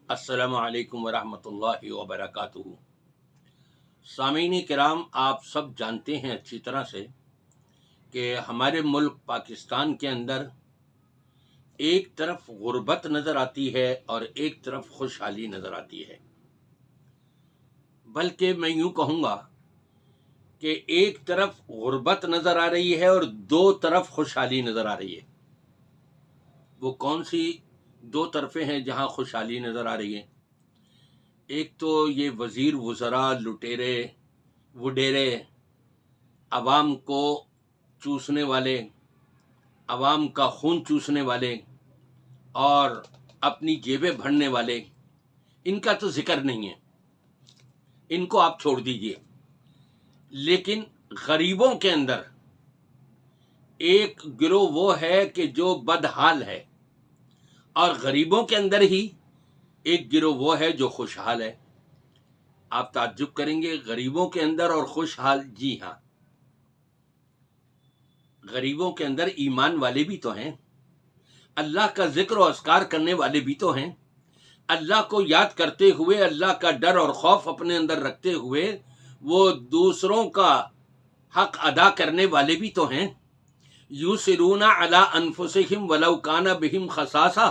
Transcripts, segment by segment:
अस्सलामु अलैकुम वरहमतुल्लाहि वबरकातुहू। सामीन किराम, आप सब जानते हैं अच्छी तरह से कि हमारे मुल्क पाकिस्तान के अंदर एक तरफ गुर्बत नज़र आती है और एक तरफ खुशहाली नज़र आती है। बल्कि मैं यूँ कहूँगा कि एक तरफ गुर्बत नज़र आ रही है और दो तरफ खुशहाली नज़र आ रही है। वो कौन सी दो तरफें हैं जहाँ खुशहाली नज़र आ रही है? एक तो ये वज़ीर वज़रा, लुटेरे वुडेरे, अवाम को चूसने वाले, अवाम का खून चूसने वाले और अपनी जेबें भरने वाले, इनका तो जिक्र नहीं है, इनको आप छोड़ दीजिए। लेकिन गरीबों के अंदर एक गिरोह वो है कि जो बदहाल है, और गरीबों के अंदर ही एक गिरोह वो है जो खुशहाल है। आप ताज्जुब करेंगे, गरीबों के अंदर और खुशहाल। जी हाँ, गरीबों के अंदर ईमान वाले भी तो हैं, अल्लाह का जिक्र और अस्कार करने वाले भी तो हैं, अल्लाह को याद करते हुए, अल्लाह का डर और खौफ अपने अंदर रखते हुए वो दूसरों का हक अदा करने वाले भी तो हैं। यूसिरूना अला अनफुसिहिम वलौ काना बिहिम खसासा,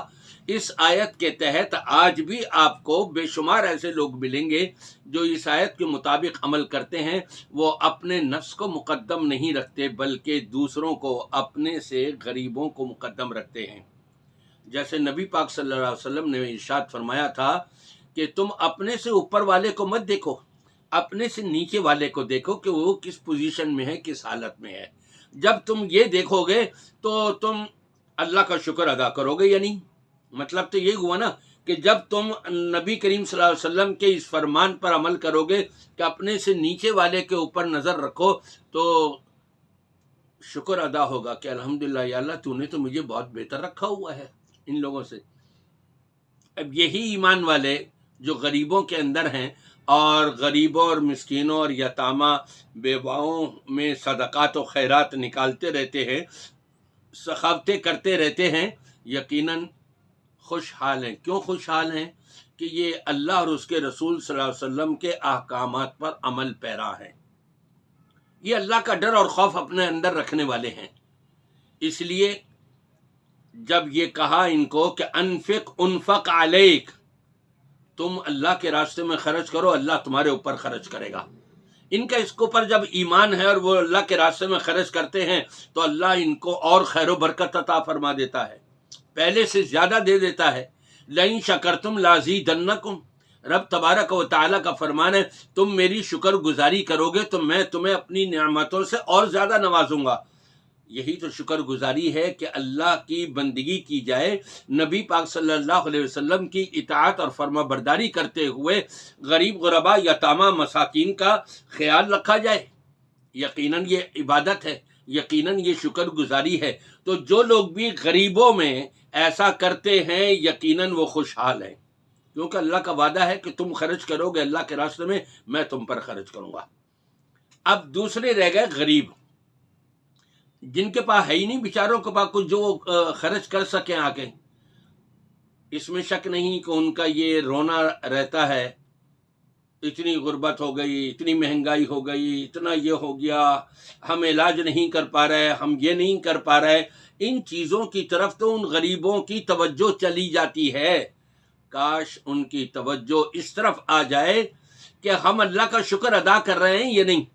इस आयत के तहत आज भी आपको बेशुमार ऐसे लोग मिलेंगे जो इस आयत के मुताबिक अमल करते हैं। वो अपने नफ्स को मुकद्दम नहीं रखते, बल्कि दूसरों को, अपने से गरीबों को मुकद्दम रखते हैं। जैसे नबी पाक सल्लल्लाहु अलैहि वसल्लम ने इरशाद फरमाया था कि तुम अपने से ऊपर वाले को मत देखो, अपने से नीचे वाले को देखो कि वो किस पोजीशन में है, किस हालत में है। जब तुम ये देखोगे तो तुम अल्लाह का शुक्र अदा करोगे या नहीं? मतलब तो ये हुआ ना कि जब तुम नबी करीम सल्लल्लाहु अलैहि वसल्लम के इस फरमान पर अमल करोगे कि अपने से नीचे वाले के ऊपर नज़र रखो, तो शुक्र अदा होगा कि अल्हम्दुलिल्लाह या अल्लाह, तूने तो मुझे बहुत बेहतर रखा हुआ है इन लोगों से। अब यही ईमान वाले जो गरीबों के अंदर हैं और गरीबों और मिस्कीनों और यतामा बेवाओं में सदक़ात और खैरात निकालते रहते हैं, सखावतें करते रहते हैं, यकीनन खुशहाल हैं। क्यों खुशहाल हैं? कि ये अल्लाह और उसके रसूल सल्लल्लाहु अलैहि वसल्लम के अहकामात पर अमल पैरा हैं, ये अल्लाह का डर और खौफ अपने अंदर रखने वाले हैं। इसलिए जब ये कहा इनको कि अनफिक उनफक अलैक, तुम अल्लाह के रास्ते में खर्च करो, अल्लाह तुम्हारे ऊपर खर्च करेगा। इनका इसके ऊपर जब ईमान है और वो अल्लाह के रास्ते में खर्च करते हैं तो अल्लाह इनको और खैर बरकत अता फरमा देता है, पहले से ज़्यादा दे देता है। लइन शकरतुम लाज़ीदन्नकुम, रब तबारक व तआला का फरमान है, तुम मेरी शुक्र गुजारी करोगे तो मैं तुम्हें अपनी नेमतों से और ज़्यादा नवाजूंगा। यही तो शुक्र गुजारी है कि अल्लाह की बंदगी की जाए, नबी पाक सल्लल्लाहु अलैहि वसल्लम की इताअत और फर्मा बरदारी करते हुए गरीब गुरबा यतामा मसाकीन का ख्याल रखा जाए। यकीनन ये इबादत है, यकीनन ये शुक्र गुजारी है। तो जो लोग भी गरीबों में ऐसा करते हैं, यकीनन वो खुशहाल हैं, क्योंकि अल्लाह का वादा है कि तुम खर्च करोगे अल्लाह के रास्ते में, मैं तुम पर खर्च करूँगा। अब दूसरे रह गए गरीब, जिनके पास है ही नहीं, बेचारों के पास कुछ जो खर्च कर सकें आके। इसमें शक नहीं कि उनका ये रोना रहता है, इतनी गुर्बत हो गई, इतनी महंगाई हो गई, इतना ये हो गया, हम इलाज नहीं कर पा रहे, हम ये नहीं कर पा रहे। इन चीज़ों की तरफ तो उन गरीबों की तवज्जो चली जाती है। काश उनकी तवज्जो इस तरफ आ जाए कि हम अल्लाह का शुक्र अदा कर रहे हैं, ये नहीं,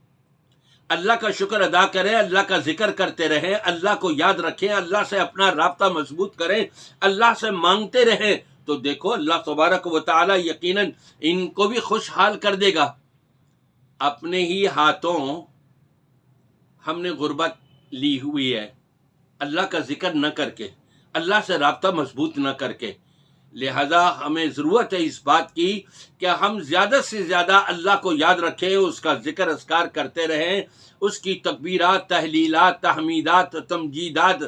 अल्लाह का शुक्र अदा करें, अल्लाह का जिक्र करते रहें, अल्लाह को याद रखें, अल्लाह से अपना राब्ता मजबूत करें, अल्लाह से मांगते रहें। तो देखो अल्लाह तबारक व तआला यकीनन इनको भी खुशहाल कर देगा। अपने ही हाथों हमने गुर्बत ली हुई है, अल्लाह का जिक्र न करके, अल्लाह से राब्ता मजबूत न करके। लिहाजा हमें ज़रूरत है इस बात की कि हम ज़्यादा से ज़्यादा अल्लाह को याद रखें, उसका जिक्र अस्कार करते रहें, उसकी तकबीरात, तहलीलात, तहमीदात, तमजीदात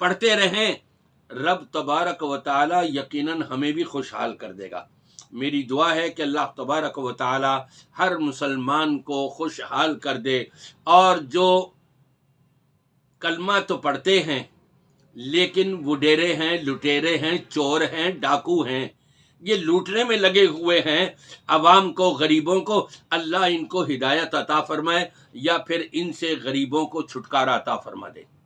पढ़ते रहें। रब तबारक व तआला यकीनन हमें भी खुशहाल कर देगा। मेरी दुआ है कि अल्लाह तबारक व तआला हर मुसलमान को खुशहाल कर दे, और जो कलमा तो पढ़ते हैं लेकिन वुडेरे हैं, लुटेरे हैं, चोर हैं, डाकू हैं, یہ لوٹنے میں لگے ہوئے ہیں عوام کو، غریبوں کو، اللہ ان کو ہدایت عطا فرمائے یا پھر ان سے غریبوں کو چھٹکارا عطا فرما دے۔